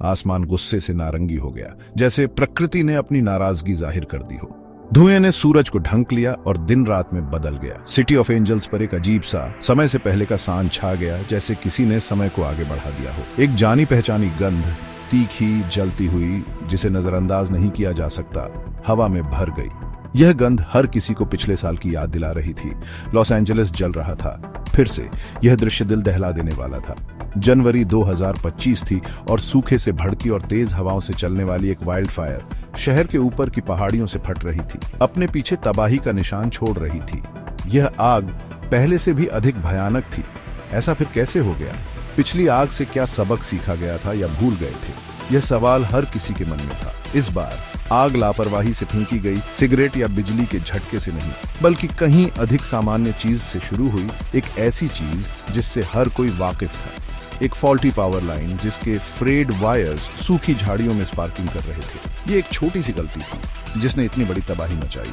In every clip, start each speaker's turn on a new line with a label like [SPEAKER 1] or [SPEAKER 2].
[SPEAKER 1] आसमान गुस्से से नारंगी हो गया, जैसे प्रकृति ने अपनी नाराजगी जाहिर कर दी हो। धुएं ने सूरज को ढंक लिया और दिन रात में बदल गया। सिटी ऑफ एंजल्स पर एक अजीब सा समय से पहले का सांझ छा गया, जैसे किसी ने समय को आगे बढ़ा दिया हो। एक जानी पहचानी गंध, तीखी जलती हुई, जिसे नजरअंदाज नहीं किया जा सकता, हवा में भर गई। यह गंध हर किसी को पिछले साल की याद दिला रही थी। लॉस एंजलिस जल रहा था फिर से। यह दृश्य दिल दहला देने वाला था। जनवरी 2025 थी और सूखे से भड़की और तेज हवाओं से चलने वाली एक वाइल्ड फायर शहर के ऊपर की पहाड़ियों से फट रही थी, अपने पीछे तबाही का निशान छोड़ रही थी। यह आग पहले से भी अधिक भयानक थी। ऐसा फिर कैसे हो गया? पिछली आग से क्या सबक सीखा गया था या भूल गए थे? यह सवाल हर किसी के मन में था। इस बार आग लापरवाही से फूंकी गई सिगरेट या बिजली के झटके से नहीं, बल्कि कहीं अधिक सामान्य चीज से शुरू हुई। एक ऐसी चीज जिससे हर कोई वाकिफ था। एक फॉल्टी पावर लाइन जिसके फ्रेड वायर्स सूखी झाड़ियों में स्पार्किंग कर रहे थे। ये एक छोटी सी गलती थी जिसने इतनी बड़ी तबाही मचाई।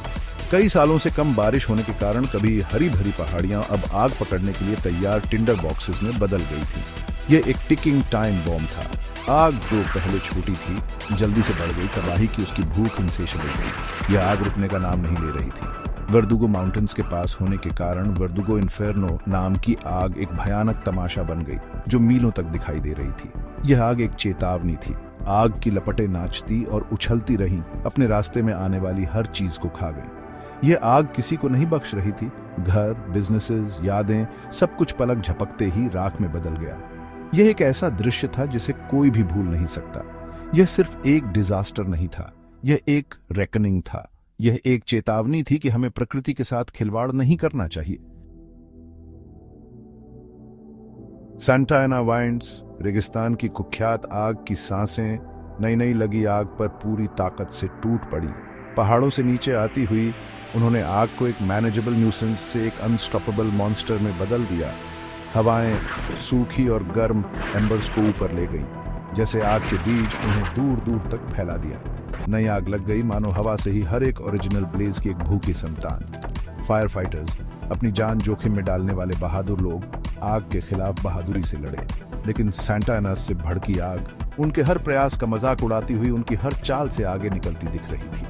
[SPEAKER 1] कई सालों से कम बारिश होने के कारण कभी हरी भरी पहाड़ियां अब आग पकड़ने के लिए तैयार टिंडर बॉक्सेस में बदल गई थी। यह एक टिकिंग टाइम बॉम्ब था। आग जो पहले छोटी थी जल्दी से बढ़ गई। तबाही की उसकी भूख इनसेशबल थी। यह आग रुकने का नाम नहीं ले रही थी। वर्दुगो माउंटेन्स के पास होने के कारण वर्दुगो इन्फेर्नो नाम की आग एक भयानक तमाशा बन गई जो मीलों तक दिखाई दे रही थी। यह आग एक चेतावनी थी। आग की लपटें नाचती और उछलती रहीं, अपने रास्ते में आने वाली हर चीज को खा गई। यह आग किसी को नहीं बख्श रही थी। घर, बिजनेसेस, यादें, सब कुछ पलक झपकते ही राख में बदल गया। यह एक ऐसा दृश्य था जिसे कोई भी भूल नहीं सकता। यह सिर्फ एक डिजास्टर नहीं था, यह एक रेकनिंग था। यह एक चेतावनी थी कि हमें प्रकृति के साथ खिलवाड़ नहीं करना चाहिए। सांता एना वाइंड्स, रेगिस्तान की कुख्यात आग की सांसें नई नई लगी आग पर पूरी ताकत से टूट पड़ी। पहाड़ों से नीचे आती हुई उन्होंने आग को एक मैनेजेबल न्यूसेंस से एक अनस्टॉपेबल मॉन्स्टर में बदल दिया। हवाएं सूखी और गर्म एम्बर्स को ऊपर ले गईं, जैसे आग के बीज उन्हें दूर दूर तक फैला दिया। नई आग लग गई, मानो हवा से ही हर एक ओरिजिनल ब्लेज की एक भूखी संतान। फायर फाइटर्स, अपनी जान जोखिम में डालने वाले बहादुर लोग, आग के खिलाफ बहादुरी से लड़े। लेकिन सांता एना से भड़की आग उनके हर प्रयास का मजाक उड़ाती हुई उनकी हर चाल से आगे निकलती दिख रही थी।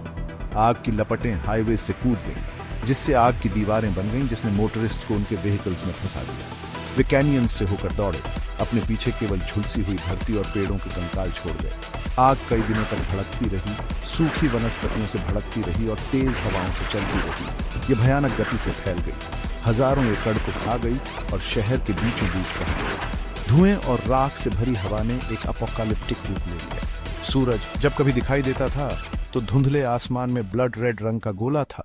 [SPEAKER 1] आग की लपटें हाईवे से कूद गईं, जिससे आग की दीवारें बन गईं, जिसने मोटरिस्ट को उनके व्हीकल्स में फंसा दिया। वे कैनियंस से होकर दौड़े, अपने पीछे केवल झुलसी हुई धरती और पेड़ों के कंकाल छोड़ गए। आग कई दिनों तक भड़कती रही, सूखी वनस्पतियों से भड़कती रही और तेज हवाओं से चलती रही। ये भयानक गति से फैल गई, हजारों एकड़ को खा गई और शहर के बीचों बीच पहुंच गई। धुएं और राख से भरी हवा ने एक अपोकालिप्टिक रूप ले लिया। सूरज जब कभी दिखाई देता था तो धुंधले आसमान में ब्लड रेड रंग का गोला था।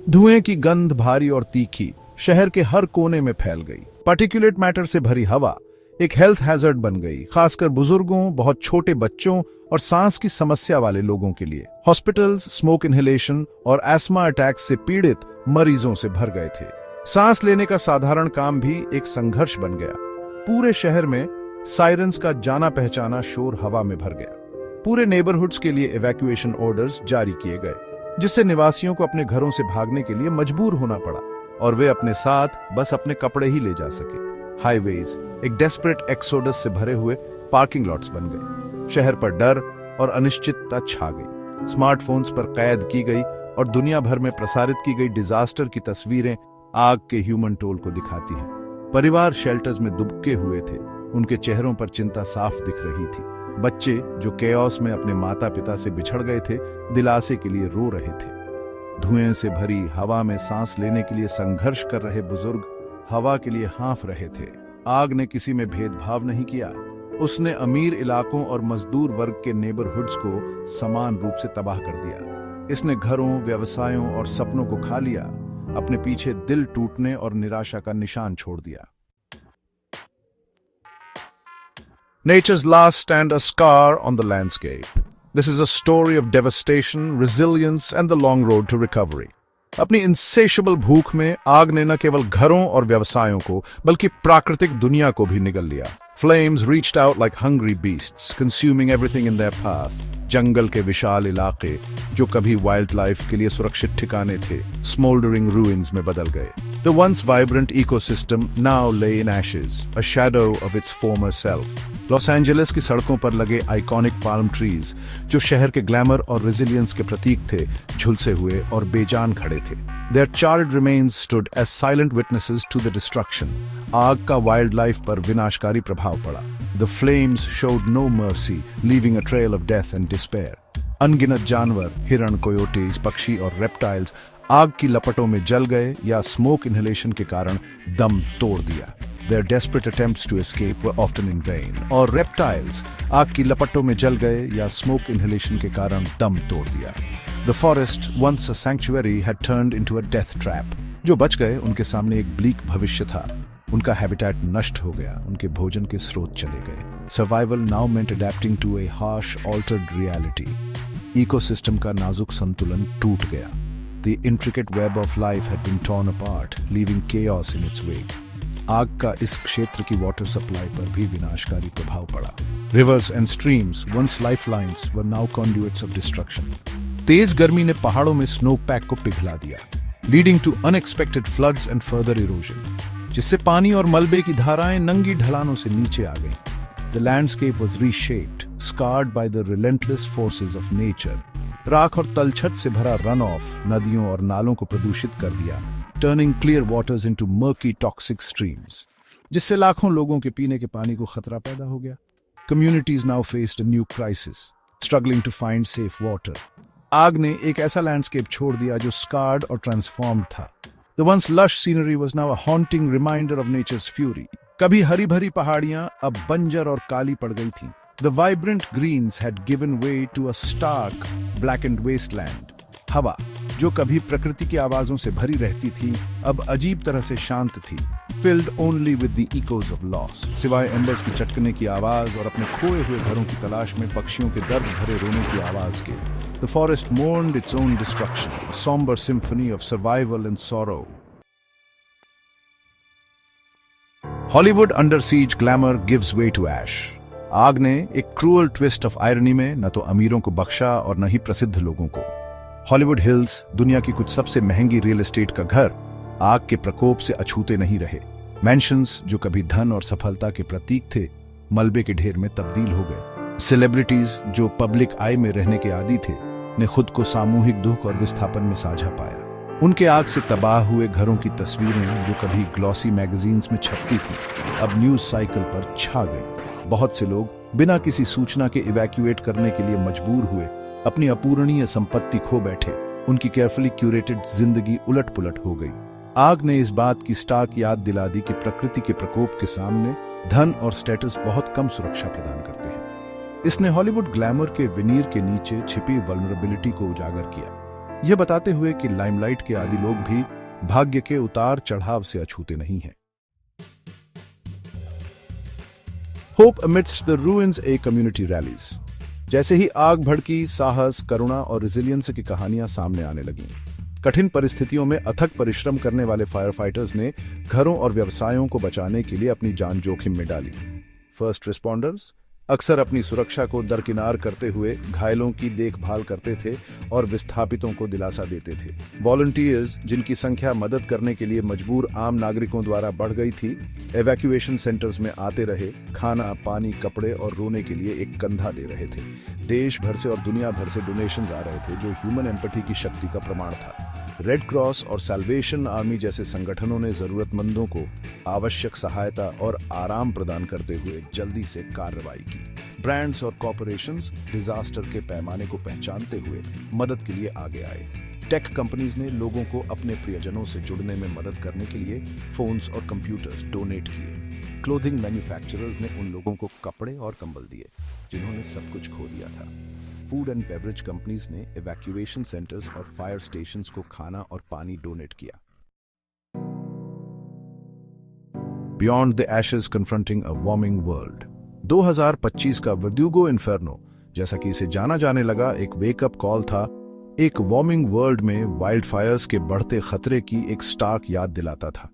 [SPEAKER 1] धुएं की गंध भारी और तीखी शहर के हर कोने में फैल गई। पार्टिकुलेट मैटर से भरी हवा एक हेल्थ हैजर्ड बन गई, खासकर बुजुर्गों, बहुत छोटे बच्चों और सांस की समस्या वाले लोगों के लिए। हॉस्पिटल्स स्मोक इनहेलेशन और एस्मा अटैक से पीड़ित मरीजों से भर गए थे। सांस लेने का साधारण काम भी एक संघर्ष बन गया। पूरे शहर में साइरन्स का जाना पहचाना शोर हवा में भर गया। पूरे नेबरहुड्स के लिए इवैक्यूएशन ऑर्डर्स जारी किए गए, जिससे निवासियों को अपने घरों से भागने के लिए मजबूर होना पड़ा और वे अपने साथ बस अपने कपड़े ही ले जा सके। हाईवेज एक डेस्परेट एक्सोडस से भरे हुए पार्किंग लॉट्स बन गए। शहर पर डर और अनिश्चितता छा गई। स्मार्टफोन्स पर कैद की गई और दुनिया भर में प्रसारित की गई डिजास्टर की तस्वीरें आग के ह्यूमन टोल को दिखाती हैं। परिवार शेल्टर्स में दुबके हुए थे, उनके चेहरों पर चिंता साफ दिख रही थी। बच्चे जो केओस में अपने माता पिता से बिछड़ गए थे, दिलासे के लिए रो रहे थे। धुएं से भरी हवा में सांस लेने के लिए संघर्ष कर रहे बुजुर्ग हवा के लिए हाँफ रहे थे। आग ने किसी में भेदभाव नहीं किया। उसने अमीर इलाकों और मजदूर वर्ग के नेबरहुड्स को समान रूप से तबाह कर दिया। इसने घरों, व्यवसायों और सपनों को खा लिया, अपने पीछे दिल टूटने और निराशा का निशान छोड़ दिया। Nature's last stand a scar on the landscape. This is a story of devastation, resilience and the long road to recovery. अपनी insatiable भूख में आग ने न केवल घरों और व्यवसायों को बल्कि प्राकृतिक दुनिया को भी निगल लिया। Flames reached out like hungry beasts, consuming everything in their path. जंगल के विशाल इलाके जो कभी वाइल्ड लाइफ के लिए सुरक्षित ठिकाने थे, स्मोल्डरिंग ruins में बदल गए। The once vibrant ecosystem now lay in ashes, a shadow of its former self. Los Angeles की सड़कों पर लगे आइकॉनिक पाल्म ट्रीज जो शहर के ग्लैमर और रेजिलियंस के प्रतीक थे, झुलसे हुए और बेजान खड़े थे। Their charred remains stood as silent witnesses to the destruction. आग का वाइल्ड लाइफ पर विनाशकारी प्रभाव पड़ा। The flames showed no mercy, leaving a trail of death and despair. अनगिनत जानवर, हिरण, कोयोटेज, पक्षी और रेप्टाइल्स आग की लपटों में जल गए या स्मोक इनहेलेशन के कारण दम तोड़ दिया। Their desperate attempts to escape were often in vain. और रेप्टाइल्स आग की लपटों में जल गए या स्मोक इनहेलेशन के कारण दम तोड़ दिया। The forest, once a sanctuary, had turned into a death trap. जो बच गए उनके सामने एक ब्लीक भविष्य था। उनका हैबिटेट नष्ट हो गया, उनके भोजन के स्रोत चले गए। Survival now meant adapting to a harsh, altered reality. Ecosystem का नाजुक संतुलन टूट गया। The intricate web of life had been torn apart, leaving chaos in its wake. आग का इस क्षेत्र की वाटर सप्लाई पर भी विनाशकारी प्रभाव पड़ा। Rivers and streams, once lifelines, were now conduits of destruction. तेज गर्मी ने पहाड़ों में स्नो पैक को पिघला दिया, leading to unexpected floods and further erosion, जिससे पानी और मलबे की धाराएं नंगी ढलानों से नीचे आ गईं। The landscape was reshaped, scarred by the relentless forces of nature. राख और तलछट से भरा रन ऑफ नदियों और नालों को प्रदूषित कर दिया, turning clear waters into murky toxic streams, जिससे लाखों लोगों के पीने के पानी को खतरा पैदा हो गया। Communities now faced a new crisis, struggling to find safe water. आग ने एक ऐसा लैंडस्केप छोड़ दिया जो scarred और transformed था। The once lush scenery was now a haunting reminder of nature's fury. कभी हरी भरी पहाड़ियां अब बंजर और काली पड़ गई थीं। The vibrant greens had given way to a stark, blackened wasteland. हवा, जो कभी प्रकृति की आवाजों से भरी रहती थी, अब अजीब तरह से शांत थी, filled only with the echoes of loss. सिवाय एम्बर्स की चटकने की आवाज और अपने खोए हुए घरों की तलाश में पक्षियों के दर्द भरे रोने की आवाज के, the forest mourned its own destruction, a somber symphony of survival and sorrow. Hollywood under siege glamour gives way to ash. आग ने एक क्रूअल ट्विस्ट ऑफ आयरनी में न तो अमीरों को बख्शा और न ही प्रसिद्ध लोगों को। हॉलीवुड हिल्स, दुनिया की कुछ सबसे महंगी रियल एस्टेट का घर, आग के प्रकोप से अछूते नहीं रहे। मैंशंस, जो कभी धन और सफलता के प्रतीक थे, मलबे के ढेर में तब्दील हो गए। सेलिब्रिटीज, जो पब्लिक आई में रहने के आदी थे, ने खुद को सामूहिक दुख और विस्थापन में साझा पाया। उनके आग से तबाह हुए घरों की तस्वीरें, जो कभी ग्लॉसी मैगजीन्स में छपती थी, अब न्यूज साइकिल पर छा गई। बहुत से लोग बिना किसी सूचना के इवैक्यूएट करने के लिए मजबूर हुए, अपनी अपूरणीय संपत्ति खो बैठे। उनकी केयरफुली क्यूरेटेड जिंदगी उलट-पुलट हो गई। आग ने इस बात की स्टार्क याद दिला दी कि प्रकृति के प्रकोप के सामने धन और स्टेटस बहुत कम सुरक्षा प्रदान करते हैं। इसने हॉलीवुड ग्लैमर के विनीर के नीचे छिपी वल्नरेबिलिटी को उजागर किया, यह बताते हुए कि लाइमलाइट के आदी लोग भी भाग्य के उतार चढ़ाव से अछूते नहीं हैं। Hope amidst the ruins, a community rallies. जैसे ही आग भड़की, साहस, करुणा और रेजिलियंस की कहानियां सामने आने लगीं। कठिन परिस्थितियों में अथक परिश्रम करने वाले फायर फाइटर्स ने घरों और व्यवसायों को बचाने के लिए अपनी जान जोखिम में डाली। फर्स्ट रिस्पॉन्डर्स अक्सर अपनी सुरक्षा को दरकिनार करते हुए घायलों की देखभाल करते थे और विस्थापितों को दिलासा देते थे। वॉलंटियर्स, जिनकी संख्या मदद करने के लिए मजबूर आम नागरिकों द्वारा बढ़ गई थी, एवैक्यूएशन सेंटर्स में आते रहे, खाना, पानी, कपड़े और रोने के लिए एक कंधा दे रहे थे। देश भर से और दुनिया भर से डोनेशंस आ रहे थे, जो ह्यूमन एम्पैथी की शक्ति का प्रमाण था। रेड क्रॉस और सैल्वेशन आर्मी जैसे संगठनों ने जरूरतमंदों को आवश्यक सहायता और आराम प्रदान करते हुए जल्दी से कार्रवाई की। ब्रांड्स और कॉर्पोरेशंस डिजास्टर के पैमाने को पहचानते हुए मदद के लिए आगे आए। टेक कंपनीज ने लोगों को अपने प्रियजनों से जुड़ने में मदद करने के लिए फोन्स और कंप्यूटर्स डोनेट किए। क्लोथिंग मैन्युफैक्चरर्स ने उन लोगों को कपड़े और कंबल दिए जिन्होंने सब कुछ खो दिया था। फूड एंड बेवरेज कंपनीज ने इवैक्यूएशन सेंटर्स और फायर स्टेशंस को खाना और पानी डोनेट किया। Beyond the ashes confronting a warming world. 2025 का वर्ड्यूगो इन्फर्नो, जैसा कि इसे जाना जाने लगा, एक वेकअप कॉल था। एक वार्मिंग वर्ल्ड में वाइल्ड फायर्स के बढ़ते खतरे की एक स्टार्क याद दिलाता था।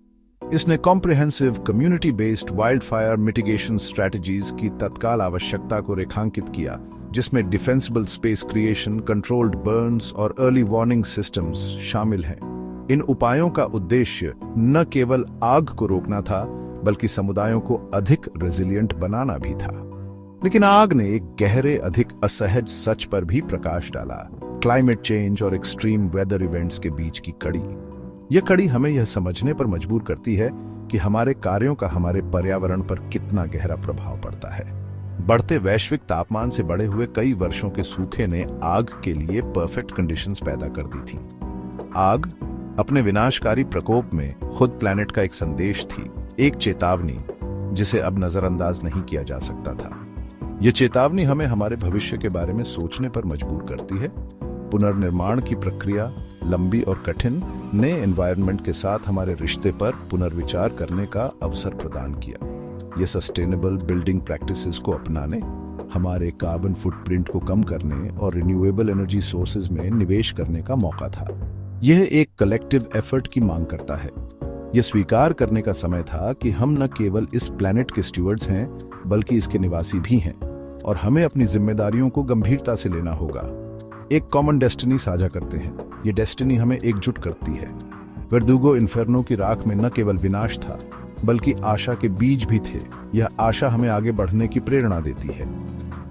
[SPEAKER 1] इसने comprehensive community based wild fire mitigation strategies की तत्काल आवश्यकता को रेखांकित किया, जिसमें defensible space creation, controlled Burns और अर्ली वार्निंग सिस्टम्स शामिल हैं। इन उपायों का उद्देश्य न केवल आग को रोकना था, बल्कि समुदायों को अधिक रेजिलिएंट बनाना भी था। लेकिन आग ने एक गहरे, अधिक असहज सच पर भी प्रकाश डाला, क्लाइमेट चेंज और एक्सट्रीम वेदर इवेंट्स के बीच की कड़ी। यह कड़ी हमें यह समझने पर मजबूर करती है कि हमारे कार्यों का हमारे पर्यावरण पर कितना गहरा प्रभाव पड़ता है। बढ़ते वैश्विक तापमान से बढ़े हुए कई वर्षों के सूखे ने आग के लिए परफेक्ट कंडीशंस पैदा कर दी थी। आग अपने विनाशकारी प्रकोप में खुद प्लैनेट का एक संदेश थी, एक चेतावनी जिसे अब नजरअंदाज नहीं किया जा सकता था। यह चेतावनी हमें हमारे भविष्य के बारे में सोचने पर मजबूर करती है। पुनर्निर्माण की प्रक्रिया लंबी और कठिन ने एनवायरनमेंट के साथ हमारे रिश्ते पर पुनर्विचार करने का अवसर प्रदान किया। यह सस्टेनेबल बिल्डिंग प्रैक्टिसेस को अपनाने, हमारे कार्बन फुटप्रिंट को कम करने और रिन्यूएबल एनर्जी सोर्सेज में निवेश करने का मौका था। यह एक कलेक्टिव एफर्ट की मांग करता है। यह स्वीकार करने का समय था कि हम न केवल इस प्लैनेट के स्टीवर्ड्स हैं, बल्कि इसके निवासी भी हैं, और हमें अपनी जिम्मेदारियों को गंभीरता से लेना होगा। एक कॉमन डेस्टिनी साझा करते हैं। ये डेस्टिनी हमें एकजुट करती है। वर्दुगो इन्फर्नो की राख में न केवल विनाश था, बल्कि आशा के बीज भी थे। यह आशा हमें आगे बढ़ने की प्रेरणा देती है।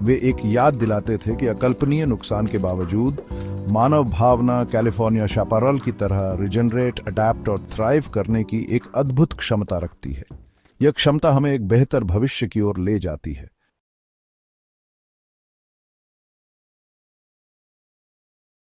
[SPEAKER 1] वे एक याद दिलाते थे कि अकल्पनीय नुकसान के बावजूद मानव भावना कैलिफोर्निया शापारल की तरह रिजनरेट, अडैप्ट और थ्राइव करने की एक अद्भुत क्षमता रखती है। यह क्षमता हमें एक बेहतर भविष्य की ओर ले जाती है।